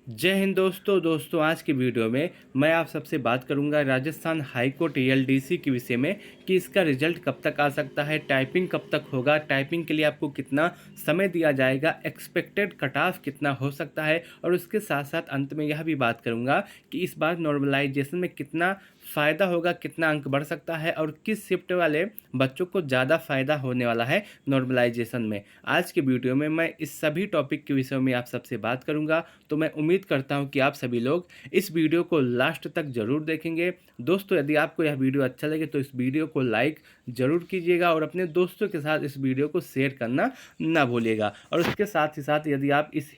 जय हिंद दोस्तों आज की वीडियो में मैं आप सबसे बात करूंगा राजस्थान हाई कोर्ट एलडीसी के विषय में कि इसका रिजल्ट कब तक आ सकता है, टाइपिंग कब तक होगा, टाइपिंग के लिए आपको कितना समय दिया जाएगा, एक्सपेक्टेड कट ऑफ कितना हो सकता है और उसके साथ साथ अंत में यह भी बात करूंगा कि इस बार नॉर्मलाइजेशन में कितना फ़ायदा होगा, कितना अंक बढ़ सकता है और किस शिफ्ट वाले बच्चों को ज़्यादा फ़ायदा होने वाला है नॉर्मलाइजेशन में। आज के वीडियो में मैं इस सभी टॉपिक के विषय में आप सबसे बात करूंगा। तो मैं उम्मीद करता हूं कि आप सभी लोग इस वीडियो को लास्ट तक ज़रूर देखेंगे। दोस्तों, यदि आपको यह वीडियो अच्छा लगे तो इस वीडियो को लाइक ज़रूर कीजिएगा और अपने दोस्तों के साथ इस वीडियो को शेयर करना ना भूलिएगा। और उसके साथ ही साथ यदि आप इस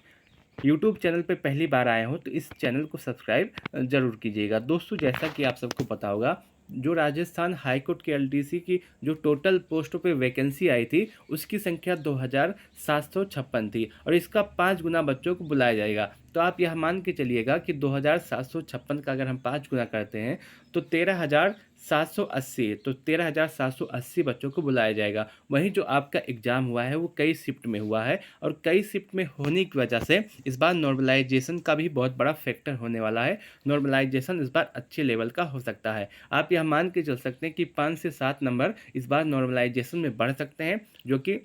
यूट्यूब चैनल पे पहली बार आए हो तो इस चैनल को सब्सक्राइब ज़रूर कीजिएगा। दोस्तों, जैसा कि आप सबको पता होगा, जो राजस्थान हाई कोर्ट के एलडीसी की जो टोटल पोस्टों पे वैकेंसी आई थी उसकी संख्या 2756 थी और इसका 5 गुना बच्चों को बुलाया जाएगा। तो आप यह मान के चलिएगा कि 2756 का अगर हम 5 गुना करते हैं तो 13,780, तो 13,780 बच्चों को बुलाया जाएगा। वहीं जो आपका एग्ज़ाम हुआ है वो कई शिफ्ट में हुआ है और कई शिफ्ट में होने की वजह से इस बार नॉर्मलाइजेशन का भी बहुत बड़ा फैक्टर होने वाला है। नॉर्मलाइजेशन इस बार अच्छे लेवल का हो सकता है। आप यह मान के चल सकते हैं कि 5 से 7 नंबर इस बार नॉर्मलाइजेशन में बढ़ सकते हैं, जो कि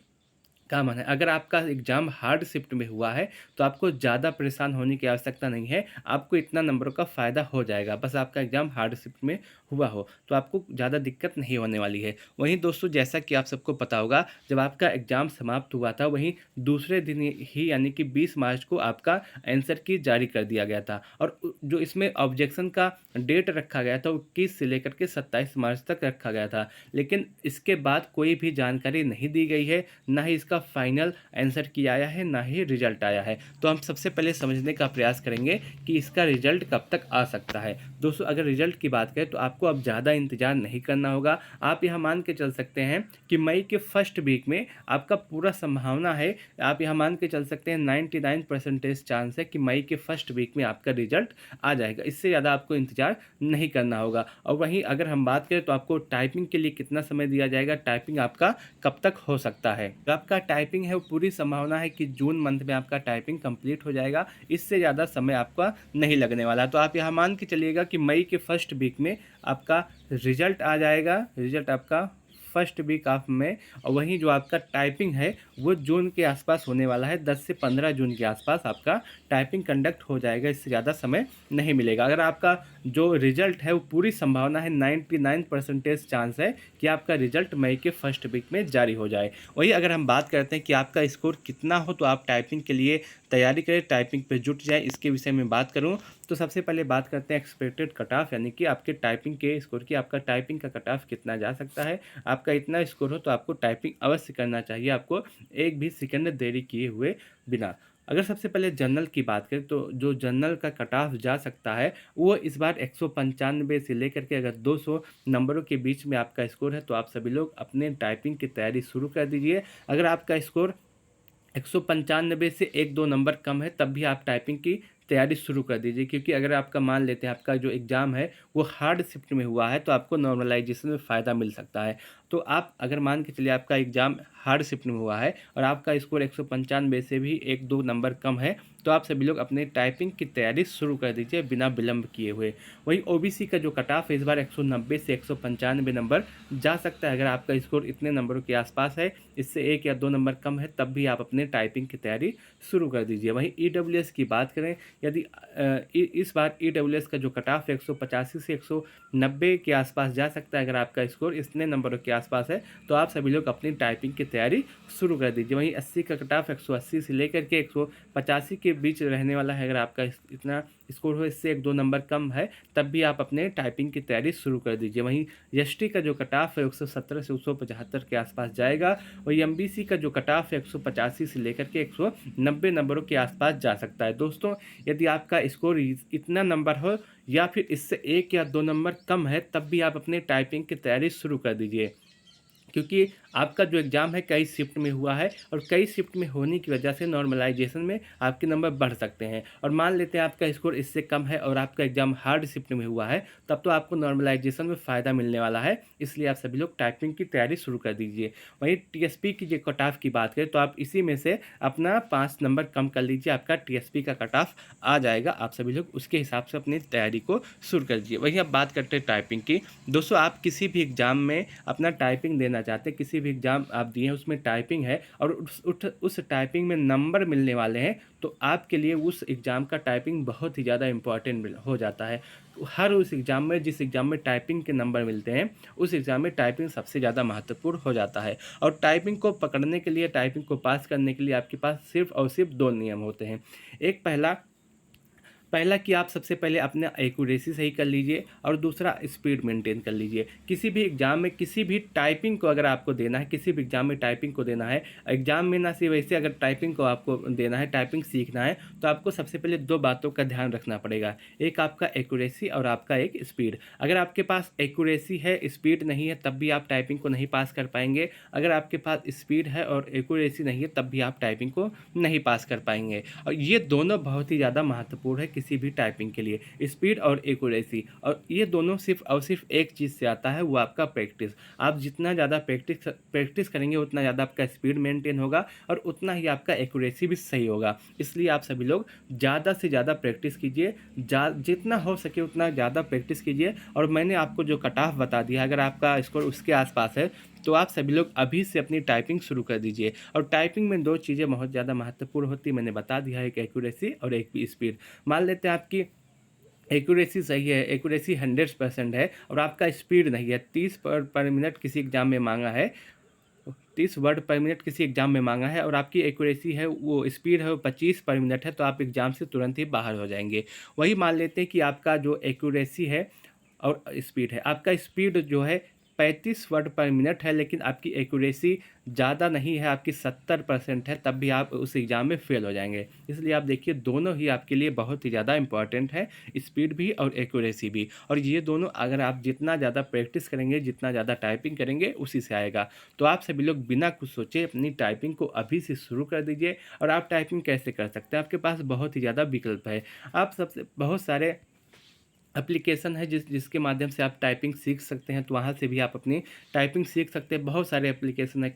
का मन है। अगर आपका एग्ज़ाम हार्ड शिफ्ट में हुआ है तो आपको ज़्यादा परेशान होने की आवश्यकता नहीं है, आपको इतना नंबरों का फ़ायदा हो जाएगा। बस आपका एग्ज़ाम हार्ड शिफ्ट में हुआ हो तो आपको ज़्यादा दिक्कत नहीं होने वाली है। वहीं दोस्तों, जैसा कि आप सबको पता होगा, जब आपका एग्ज़ाम समाप्त हुआ था वहीं दूसरे दिन ही यानी कि 20 मार्च को आपका आंसर की जारी कर दिया गया था और जो इसमें ऑब्जेक्शन का डेट रखा गया था वो 21 से लेकर के 27 मार्च तक रखा गया था। लेकिन इसके बाद कोई भी जानकारी नहीं दी गई है, ना ही इसका फाइनल आंसर की आया है, ना ही रिजल्ट आया है। तो हम सबसे पहले समझने का प्रयास करेंगे कि इसका रिजल्ट कब तक आ सकता है। दोस्तों, अगर रिजल्ट की बात करें तो आपको अब ज़्यादा इंतजार नहीं करना होगा। आप यह मान के चल सकते हैं कि मई के फर्स्ट वीक में आपका पूरा संभावना है। आप यह मान के चल सकते हैं 99% चांस है कि मई के फर्स्ट वीक में आपका रिजल्ट आ जाएगा। इससे ज़्यादा आपको इंतजार नहीं करना होगा। और वहीं अगर हम बात करें तो आपको टाइपिंग के लिए कितना समय दिया जाएगा, टाइपिंग आपका कब तक हो सकता है। तो आपका टाइपिंग है वो पूरी संभावना है कि जून मंथ में आपका टाइपिंग कंप्लीट हो जाएगा। इससे ज़्यादा समय आपका नहीं लगने वाला। तो आप यहाँ मान के चलिएगा कि मई के फर्स्ट वीक में आपका रिजल्ट आ जाएगा। रिजल्ट आपका फर्स्ट वीक ऑफ में। और वहीं जो आपका टाइपिंग है वो जून के आसपास होने वाला है। 10 से 15 जून के आसपास आपका टाइपिंग कंडक्ट हो जाएगा। इससे ज़्यादा समय नहीं मिलेगा। अगर आपका जो रिजल्ट है वो पूरी संभावना है, 99% चांस है कि आपका रिजल्ट मई के फर्स्ट वीक में जारी हो जाए। वही अगर हम बात करते हैं कि आपका स्कोर कितना हो तो आप टाइपिंग के लिए तैयारी करें, टाइपिंग पे जुट जाए, इसके विषय में बात करूं तो सबसे पहले बात करते हैं एक्सपेक्टेड कट ऑफ, यानी कि आपके टाइपिंग के स्कोर की। आपका टाइपिंग का कट ऑफ कितना जा सकता है। आपका इतना स्कोर हो तो आपको टाइपिंग अवश्य करना चाहिए, आपको एक भी सेकंड देरी किए हुए बिना। अगर सबसे पहले जनरल की बात करें तो जो जनरल का कट ऑफ जा सकता है वो इस बार 195 से लेकर के अगर 200 नंबरों के बीच में आपका स्कोर है तो आप सभी लोग अपने टाइपिंग की तैयारी शुरू कर दीजिए। अगर आपका स्कोर 195 से 1-2 नंबर कम है तब भी आप टाइपिंग की तैयारी शुरू कर दीजिए, क्योंकि अगर आपका मान लेते हैं आपका जो एग्ज़ाम है वो हार्ड शिफ्ट में हुआ है तो आपको नॉर्मलाइजेशन में फ़ायदा मिल सकता है। तो आप अगर मान के चलिए आपका एग्ज़ाम हार्ड शिफ्ट में हुआ है और आपका स्कोर 195 से भी 1-2 नंबर कम है तो आप सभी लोग अपने टाइपिंग की तैयारी शुरू कर दीजिए बिना विलंब किए हुए। वहीं ओबीसी का जो कट ऑफ है इस बार 190 से 195 नंबर जा सकता है। अगर आपका स्कोर इतने नंबरों के आसपास है, इससे 1 या 2 नंबर कम है, तब भी आप अपने टाइपिंग की तैयारी शुरू कर दीजिए। वहीं ईडब्ल्यूएस की बात करें, यदि इस बार ईडब्ल्यूएस का जो कट ऑफ 185 से 190 के आसपास जा सकता है। अगर आपका स्कोर इतने नंबरों के आसपास है तो आप सभी लोग अपनी टाइपिंग की तैयारी शुरू कर दीजिए। वहीं 80 का कट ऑफ 180 से लेकर के 185 के बीच रहने वाला है। अगर आपका इतना स्कोर हो, इससे 1-2 नंबर कम है, तब भी आप अपने टाइपिंग की तैयारी शुरू कर दीजिए। वहीं एसटी का जो कट ऑफ है 117 से 175 के आसपास जाएगा। वहीं एमबीसी का जो कट ऑफ है 185 से लेकर के 190 नंबरों के आसपास जा सकता है। दोस्तों, यदि आपका स्कोर इतना नंबर हो या फिर इससे 1 या 2 नंबर कम है तब भी आप अपने टाइपिंग की तैयारी शुरू कर दीजिए। क्योंकि आपका जो एग्ज़ाम है कई शिफ्ट में हुआ है और कई शिफ्ट में होने की वजह से नॉर्मलाइजेशन में आपके नंबर बढ़ सकते हैं। और मान लेते हैं आपका स्कोर इससे कम है और आपका एग्ज़ाम हार्ड शिफ्ट में हुआ है, तब तो आपको नॉर्मलाइजेशन में फ़ायदा मिलने वाला है। इसलिए आप सभी लोग टाइपिंग की तैयारी शुरू कर दीजिए। वहीं टीएसपी की जो कट ऑफ की बात करें तो आप इसी में से अपना 5 नंबर कम कर लीजिए, आपका टीएसपी का कट ऑफ आ जाएगा। आप सभी लोग उसके हिसाब से अपनी तैयारी को शुरू कर दीजिए। वहीं अब बात करते हैं टाइपिंग की। दोस्तों, आप किसी भी एग्ज़ाम में अपना टाइपिंग देना चाहते हैं, किसी भी एग्ज़ाम आप दिए हैं उसमें टाइपिंग है और उस टाइपिंग में नंबर मिलने वाले हैं, तो आपके लिए उस एग्ज़ाम का टाइपिंग बहुत ही ज़्यादा इम्पॉर्टेंट हो जाता है। हर उस एग्ज़ाम में जिस एग्ज़ाम में टाइपिंग के नंबर मिलते हैं, उस एग्ज़ाम में टाइपिंग सबसे ज़्यादा महत्वपूर्ण हो जाता है। और टाइपिंग को पकड़ने के लिए, टाइपिंग को पास करने के लिए आपके पास सिर्फ़ और सिर्फ़ 2 नियम होते हैं। एक पहला पहला कि आप सबसे पहले अपना एक्यूरेसी सही कर लीजिए और दूसरा स्पीड मेंटेन कर लीजिए। किसी भी एग्ज़ाम में किसी भी टाइपिंग को अगर आपको देना है, किसी भी एग्ज़ाम में टाइपिंग को देना है, एग्ज़ाम में ना सिर्फ वैसे अगर टाइपिंग को आपको देना है, टाइपिंग सीखना है, तो आपको सबसे पहले 2 बातों का ध्यान रखना पड़ेगा। एक आपका एक्यूरेसी और आपका एक स्पीड। अगर आपके पास एक्यूरेसी है, स्पीड नहीं है, तब भी आप टाइपिंग को नहीं पास कर पाएँगे। अगर आपके पास स्पीड है और एक्यूरेसी नहीं है, तब भी आप टाइपिंग को नहीं पास कर पाएँगे। और ये दोनों बहुत ही ज़्यादा महत्वपूर्ण है किसी भी टाइपिंग के लिए, स्पीड और एक्यूरेसी। और ये दोनों सिर्फ़ और सिर्फ़ एक चीज़ से आता है, वो आपका प्रैक्टिस। आप जितना ज़्यादा प्रैक्टिस करेंगे उतना ज़्यादा आपका स्पीड मेंटेन होगा और उतना ही आपका एक्यूरेसी भी सही होगा। इसलिए आप सभी लोग ज़्यादा से ज़्यादा प्रैक्टिस कीजिए, जितना हो सके उतना ज़्यादा प्रैक्टिस कीजिए। और मैंने आपको जो कट ऑफ बता दिया, अगर आपका स्कोर उसके आसपास है, तो आप सभी लोग अभी से अपनी टाइपिंग शुरू कर दीजिए। और टाइपिंग में 2 चीज़ें बहुत ज़्यादा महत्वपूर्ण होती है, मैंने बता दिया है, एक एक्यूरेसी और एक स्पीड। मान लेते हैं आपकी एक्यूरेसी सही है, एक्यूरेसी 100% है और आपका स्पीड नहीं है, 30 पर मिनट किसी एग्ज़ाम में माँगा है, 30 वर्ड पर मिनट किसी एग्ज़ाम में माँगा है और आपकी एक्यूरेसी है, वो स्पीड है वो 25 पर मिनट है, तो आप एग्ज़ाम से तुरंत ही बाहर हो जाएँगे। वही मान लेते हैं कि आपका जो एक्यूरेसी है और स्पीड है, आपका स्पीड जो है 35 वर्ड पर मिनट है, लेकिन आपकी एक्यूरेसी ज़्यादा नहीं है, आपकी 70% है, तब भी आप उस एग्ज़ाम में फ़ेल हो जाएँगे। इसलिए आप देखिए दोनों ही आपके लिए बहुत ही ज़्यादा इम्पॉर्टेंट है, स्पीड भी और एक्यूरेसी भी। और ये दोनों अगर आप जितना ज़्यादा प्रैक्टिस करेंगे, जितना ज़्यादा टाइपिंग करेंगे, उसी से आएगा। तो आप सभी लोग बिना कुछ सोचे अपनी टाइपिंग को अभी से शुरू कर दीजिए। और आप टाइपिंग कैसे कर सकते हैं? आपके पास बहुत ही ज़्यादा विकल्प है। आप सबसे बहुत सारे एप्लीकेशन है जिसके माध्यम से आप टाइपिंग सीख सकते हैं, तो वहाँ से भी आप अपनी टाइपिंग सीख सकते हैं। बहुत सारे एप्लीकेशन है,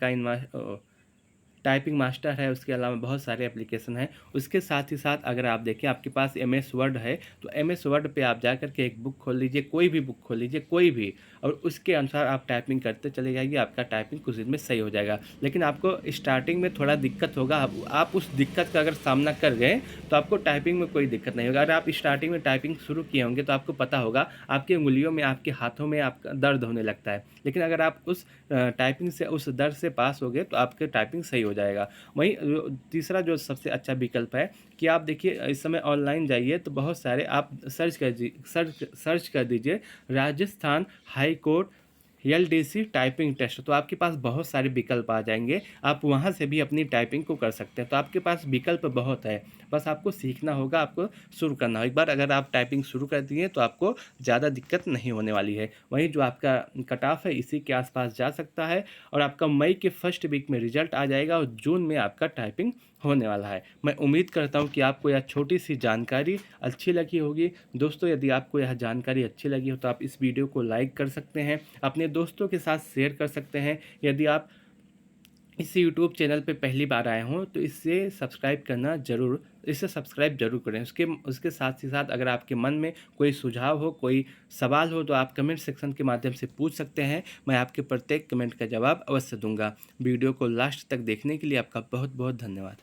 टाइपिंग मास्टर है, उसके अलावा बहुत सारे एप्लीकेशन हैं। उसके साथ ही साथ अगर आप देखें आपके पास एमएस वर्ड है, तो एमएस वर्ड पे आप जा कर के एक बुक खोल लीजिए, कोई भी बुक खोल लीजिए, कोई भी, और उसके अनुसार आप टाइपिंग करते चले जाइए, आपका टाइपिंग कुछ दिन में सही हो जाएगा। लेकिन आपको स्टार्टिंग में थोड़ा दिक्कत होगा, आप उस दिक्कत का अगर सामना कर गए तो आपको टाइपिंग में कोई दिक्कत नहीं होगा। अगर आप स्टार्टिंग में टाइपिंग शुरू किए होंगे तो आपको पता होगा आपकी उंगलियों में, आपके हाथों में आपका दर्द होने लगता है। लेकिन अगर आप उस टाइपिंग से, उस दर्द से पास हो गए, तो आपके टाइपिंग सही हो जाएगा। वहीं तीसरा जो सबसे अच्छा विकल्प है कि आप देखिए इस समय ऑनलाइन जाइए, तो बहुत सारे आप सर्च कर दीजिए Rajasthan high court LDC typing test, तो आपके पास बहुत सारे विकल्प आ जाएंगे, आप वहां से भी अपनी टाइपिंग को कर सकते हैं। तो आपके पास विकल्प बहुत है, बस आपको सीखना होगा, आपको शुरू करना होगा। एक बार अगर आप टाइपिंग शुरू कर दिए तो आपको ज़्यादा दिक्कत नहीं होने वाली है। वहीं जो आपका कट ऑफ है इसी के आसपास जा सकता है और आपका मई के फर्स्ट वीक में रिजल्ट आ जाएगा और जून में आपका टाइपिंग होने वाला है। मैं उम्मीद करता हूँ कि आपको यह छोटी सी जानकारी अच्छी लगी होगी। दोस्तों, यदि आपको यह जानकारी अच्छी लगी हो तो आप इस वीडियो को लाइक कर सकते हैं, अपने दोस्तों के साथ शेयर कर सकते हैं। यदि आप इस यूट्यूब चैनल पे पहली बार आए हों तो इसे सब्सक्राइब ज़रूर करें। उसके साथ ही साथ अगर आपके मन में कोई सुझाव हो, कोई सवाल हो, तो आप कमेंट सेक्शन के माध्यम से पूछ सकते हैं। मैं आपके प्रत्येक कमेंट का जवाब अवश्य दूंगा। वीडियो को लास्ट तक देखने के लिए आपका बहुत बहुत धन्यवाद।